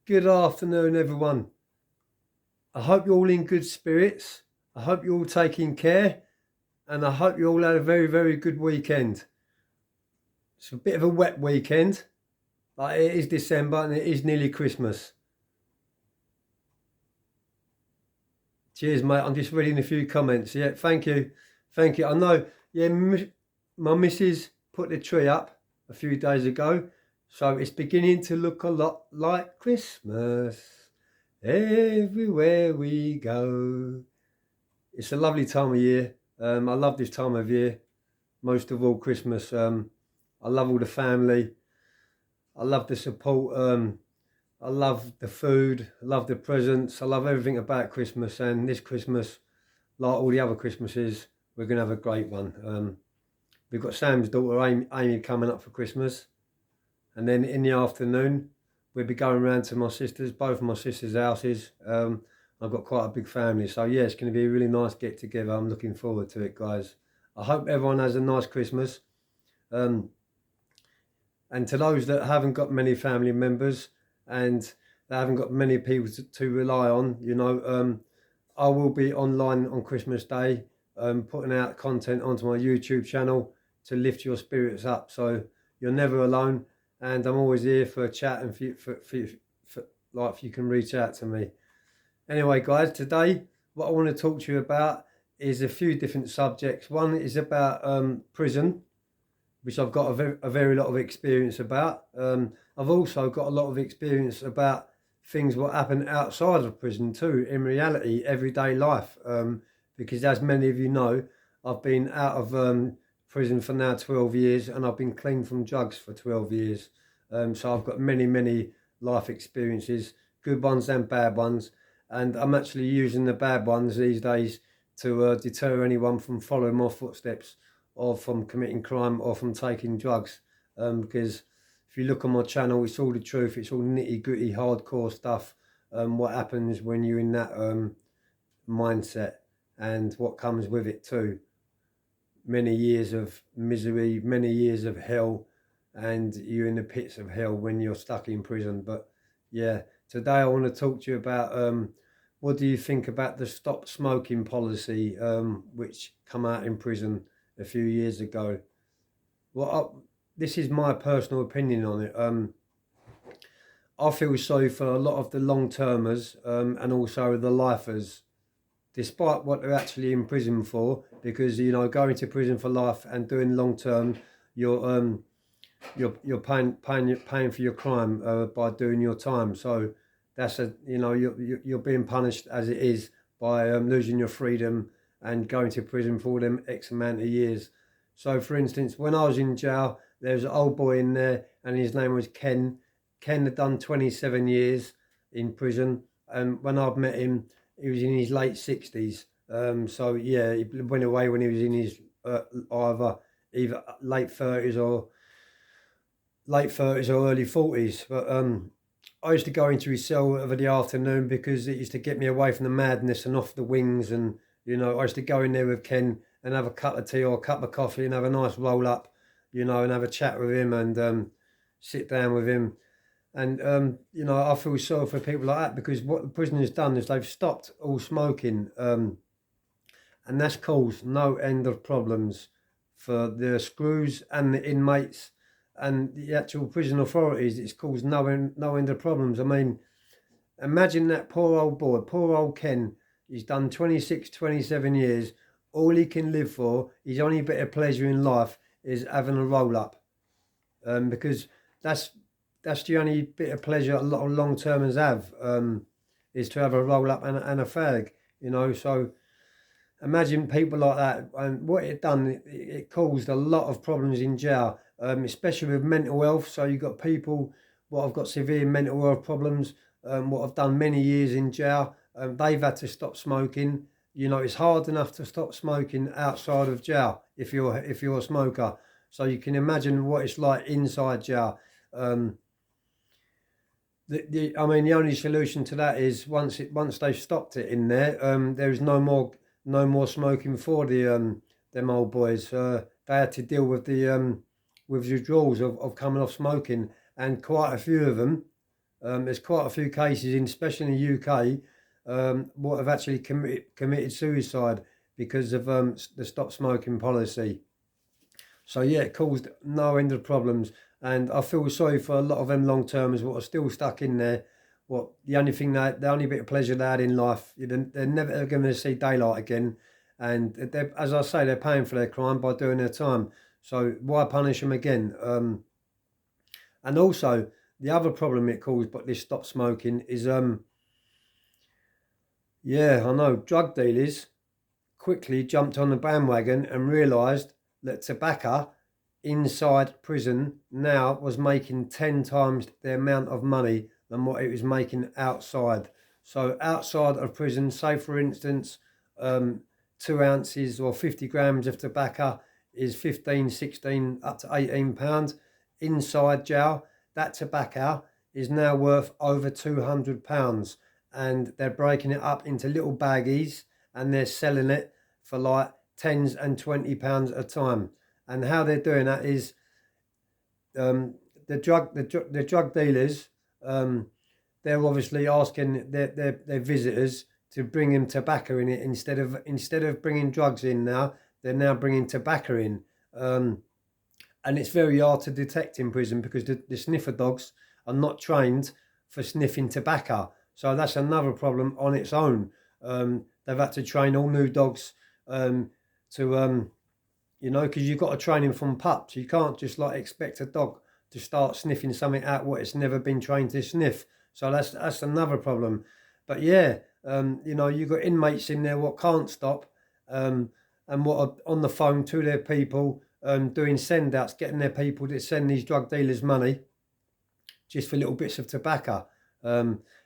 Good afternoon, everyone. I hope you're all in good spirits. I hope you're all taking care, and I hope you all had a very, very good weekend. It's a bit of a wet weekend, but it is December and it is nearly Christmas. Cheers, mate. I'm just reading a few comments. Yeah, thank you. Thank you. I know, yeah, my missus put the tree up a few days ago, so it's beginning to look a lot like Christmas everywhere we go. It's a lovely time of year. I love this time of year, most of all Christmas. I love all the family. I love the support. I love the food. I love the presents. I love everything about Christmas. And this Christmas, like all the other Christmases, we're going to have a great one. We've got Sam's daughter Amy coming up for Christmas. And then in the afternoon, we'll be going round to both of my sisters' houses. I've got quite a big family, so yeah, it's going to be a really nice get together. I'm looking forward to it, guys. I hope everyone has a nice Christmas. Um, and to those that haven't got many family members and they haven't got many people to rely on, I will be online on Christmas Day, putting out content onto my YouTube channel to lift your spirits up. So you're never alone, and I'm always here for a chat and if you can reach out to me. Anyway, guys, today what I want to talk to you about is a few different subjects. One is about prison, which I've got a very lot of experience about. I've also got a lot of experience about things what happen outside of prison too, in reality, everyday life. Because as many of you know, I've been out of prison for now 12 years and I've been clean from drugs for 12 years. So I've got many, many life experiences, good ones and bad ones. And I'm actually using the bad ones these days to deter anyone from following my footsteps or from committing crime or from taking drugs. Because if you look on my channel, it's all the truth. It's all nitty gritty, hardcore stuff. What happens when you're in that mindset and what comes with it too. Many years of misery, many years of hell, and you're in the pits of hell when you're stuck in prison. But yeah, today I want to talk to you about what do you think about the stop smoking policy, which come out in prison a few years ago. This is my personal opinion on it. I feel sorry for a lot of the long termers and also the lifers, despite what they're actually in prison for, because going to prison for life and doing long term, you're paying for your crime by doing your time. So that's you're being punished as it is by losing your freedom and going to prison for them X amount of years. So, for instance, when I was in jail, there was an old boy in there, and his name was Ken. Ken had done 27 years in prison, and when I met him, he was in his late 60s. So yeah, he went away when he was in his either late 30s or early 40s. But I used to go into his cell over the afternoon because it used to get me away from the madness and off the wings. And I used to go in there with Ken and have a cup of tea or a cup of coffee and have a nice roll up, and have a chat with him and sit down with him. And I feel sorry for people like that, because what the prison has done is they've stopped all smoking, and that's caused no end of problems for the screws and the inmates and the actual prison authorities. It's caused no end of problems. I mean, imagine that poor old boy, poor old Ken. He's done 26, 27 years. All he can live for, his only bit of pleasure in life is having a roll up, because that's the only bit of pleasure a lot of long termers have, is to have a roll up and a fag. So imagine people like that, and what it done, it caused a lot of problems in jail, especially with mental health. So you've got people what have got severe mental health problems, what have done many years in jail, they've had to stop smoking. It's hard enough to stop smoking outside of jail if you're a smoker. So you can imagine what it's like inside jail. The only solution to that is once they've stopped it in there, there is no more smoking for them old boys. They had to deal with withdrawals of coming off smoking, and quite a few of them There's quite a few cases, especially in the UK, what have actually committed suicide because of the stop smoking policy. So yeah, it caused no end of problems, and I feel sorry for a lot of them long termers what are still stuck in there. What the only thing the only bit of pleasure they had in life, they're never going to see daylight again, and as I say, they're paying for their crime by doing their time. So why punish them again? And also the other problem it caused, but this stop smoking is yeah, I know drug dealers quickly jumped on the bandwagon and realised that tobacco inside prison now was making 10 times the amount of money than what it was making outside. So outside of prison, say for instance, 2 ounces or 50 grams of tobacco is 15, 16, up to £18. Inside jail, that tobacco is now worth over £200, and they're breaking it up into little baggies and they're selling it for like tens and £20 a time. And how they're doing that is the drug dealers, they're obviously asking their visitors to bring in tobacco in it instead of bringing drugs in. Now they're now bringing tobacco in, and it's very hard to detect in prison because the sniffer dogs are not trained for sniffing tobacco. So that's another problem on its own. They've had to train all new dogs to because you've got to train them from pups. You can't just like expect a dog to start sniffing something out what it's never been trained to sniff. So that's another problem. But yeah, you've got inmates in there what can't stop, and what are on the phone to their people, doing send outs, getting their people to send these drug dealers money just for little bits of tobacco.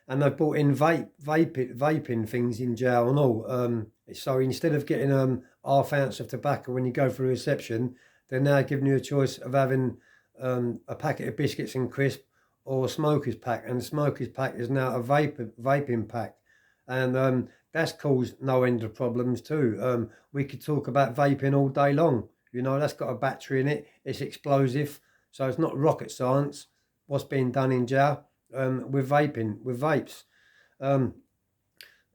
And they've brought in vaping things in jail and all. So instead of getting half ounce of tobacco when you go through reception, they're now giving you a choice of having a packet of biscuits and crisp or a smoker's pack. And the smoker's pack is now a vaping pack. And that's caused no end of problems too. We could talk about vaping all day long. That's got a battery in it. It's explosive. So it's not rocket science what's being done in jail with vapes.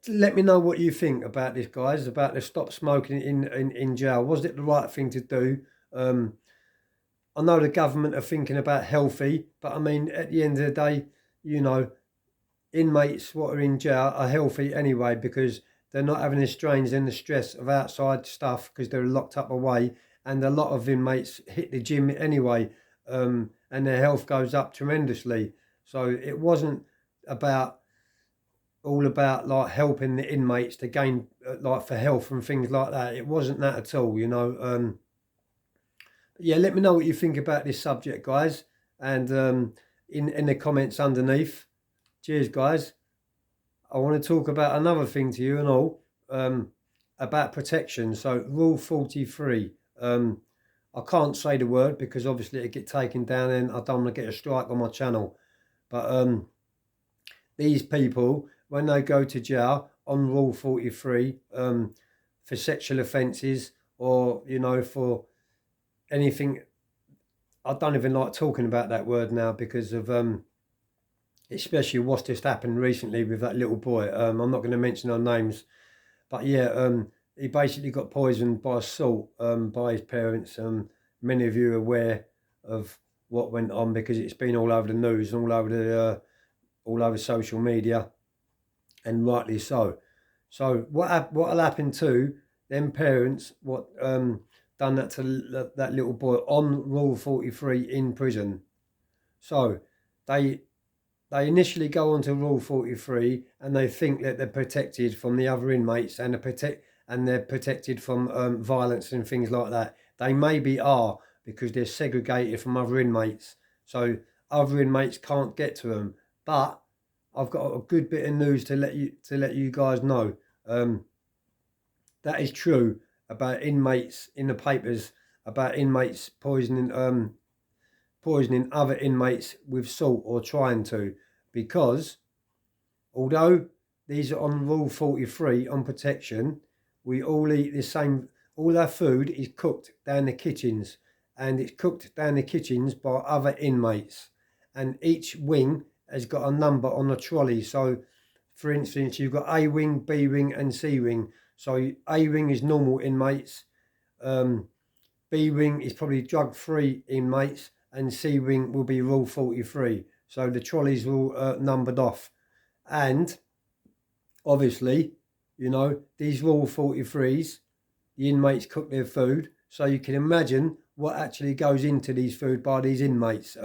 Let me know what you think about this, guys, about the stop smoking in jail. Was it the right thing to do? I know the government are thinking about healthy, but I mean, at the end of the day, inmates what are in jail are healthy anyway because they're not having the strains and the stress of outside stuff because they're locked up away, and a lot of inmates hit the gym anyway, and their health goes up tremendously. So it wasn't all about like helping the inmates to gain like for health and things like that. It wasn't that at all, yeah, let me know what you think about this subject, guys, and in the comments underneath. Cheers, guys. I want to talk about another thing to you and all, about protection. So rule 43. I can't say the word because obviously it'll get taken down and I don't want to get a strike on my channel. But these people, when they go to jail on rule 43, for sexual offences or, for anything, I don't even like talking about that word now because of especially what's just happened recently with that little boy. I'm not going to mention our names, but yeah, he basically got poisoned by salt by his parents. Many of you are aware of what went on because it's been all over the news and all over social media, and rightly so. So what'll happen to them parents? What done that to that little boy on rule 43 in prison? So they initially go on to rule 43 and they think that they're protected from the other inmates and they're protected from violence and things like that. They maybe are because they're segregated from other inmates, so other inmates can't get to them. But I've got a good bit of news to let you guys know. That is true about inmates in the papers, about inmates poisoning other inmates with salt or trying to, because although these are on rule 43 on protection, we all eat the same. All our food is cooked down the kitchens, and it's cooked down the kitchens by other inmates, and each wing has got a number on the trolley. So, for instance, you've got A wing, B wing, and C wing. So A wing is normal inmates. B wing is probably drug-free inmates, and C wing will be Rule 43. So the trolleys will numbered off, and obviously, you know, these Rule 43s, the inmates cook their food, so you can imagine what actually goes into these food by these inmates.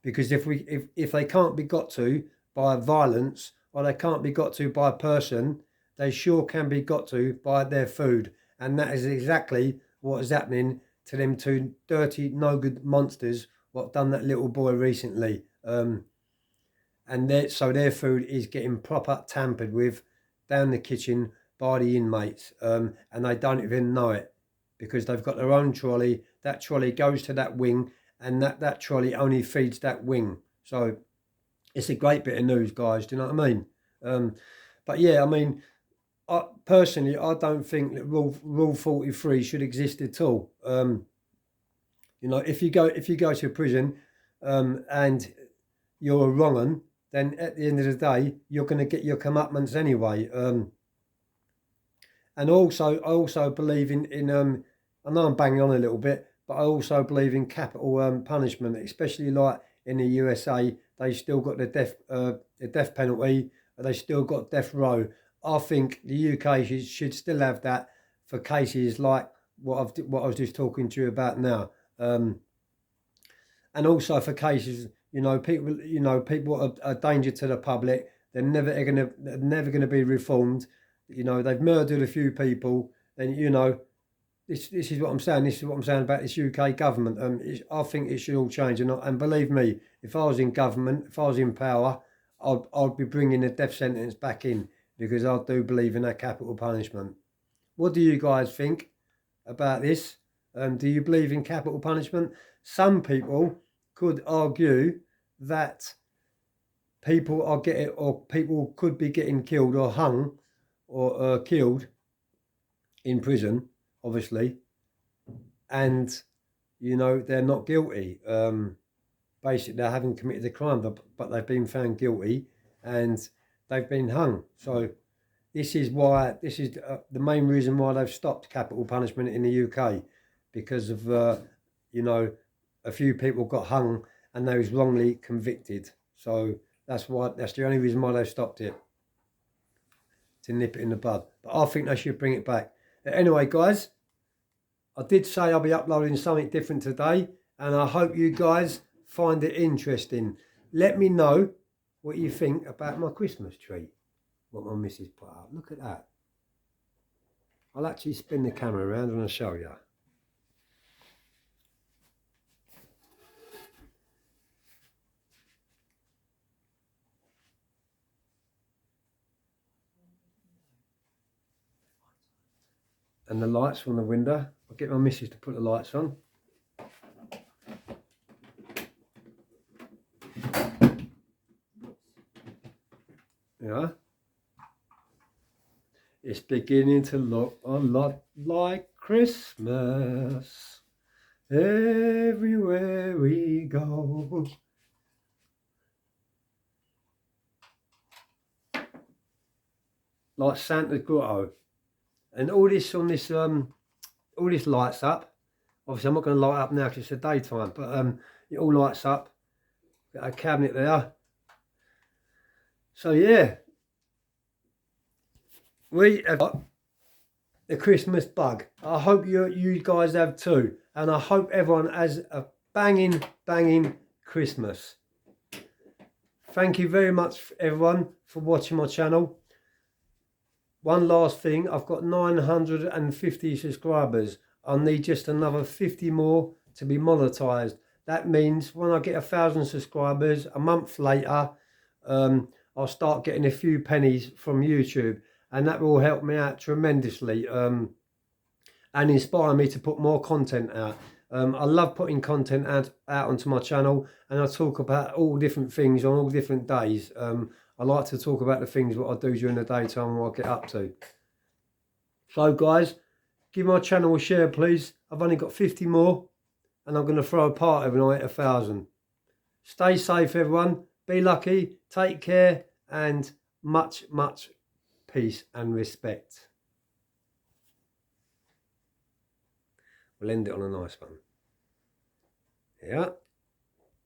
Because if they can't be got to by violence, or they can't be got to by a person, they sure can be got to by their food. And that is exactly what is happening to them two dirty, no good monsters what done that little boy recently. And so their food is getting proper tampered with down the kitchen by the inmates, and they don't even know it, because they've got their own trolley. That trolley goes to that wing, and that trolley only feeds that wing. So it's a great bit of news, guys. Do you know what I mean? But yeah, I mean, personally, I don't think that Rule 43 should exist at all. You know, if you go to a prison and you're a wrong 'un, then at the end of the day, you're going to get your comeuppance anyway. And also, I also believe in I know I'm banging on a little bit, but I also believe in capital punishment, especially like in the USA. They still got the death penalty. They still got death row. I think the UK should still have that for cases like what I was just talking to you about now, and also for cases, people are a danger to the public. They're never gonna be reformed. You know, they've murdered a few people, and this is what I'm saying. This is what I'm saying about this UK government. I think it should all change, and believe me, if I was in government, if I was in power, I'd be bringing the death sentence back in, because I do believe in that capital punishment. What do you guys think about this? Do you believe in capital punishment? Some people could argue that people could be getting killed or hung or killed in prison, obviously, and they're not guilty. Basically, they haven't committed a crime, but they've been found guilty and they've been hung. So this is the main reason why they've stopped capital punishment in the UK, because of a few people got hung and they was wrongly convicted. So that's the only reason why they've stopped it, to nip it in the bud. But I think they should bring it back. Anyway, guys, I did say I'll be uploading something different today, and I hope you guys find it interesting. Let me know what you think about my Christmas tree, what my missus put up. Look at that. I'll actually spin the camera around and I'll show you. And the lights from the window. I'll get my missus to put the lights on. Yeah. It's beginning to look a lot like Christmas everywhere we go. Like Santa's grotto. And all this lights up. Obviously, I'm not going to light up now because it's the daytime, but it all lights up. Got a cabinet there. So yeah, we have got the Christmas bug. I hope you guys have too, and I hope everyone has a banging Christmas. Thank you very much, everyone, for watching my channel. One last thing, I've got 950 subscribers. I need just another 50 more to be monetized. That means when I get 1,000 subscribers, a month later, I'll start getting a few pennies from YouTube, and that will help me out tremendously and inspire me to put more content out. I love putting content out onto my channel, and I talk about all different things on all different days. I like to talk about the things what I do during the daytime and what I get up to. So guys, give my channel a share, please. I've only got 50 more, and I'm going to throw a party when I hit 1,000. Stay safe, everyone. Be lucky, take care, and much, much peace and respect. We'll end it on a nice one. Yeah.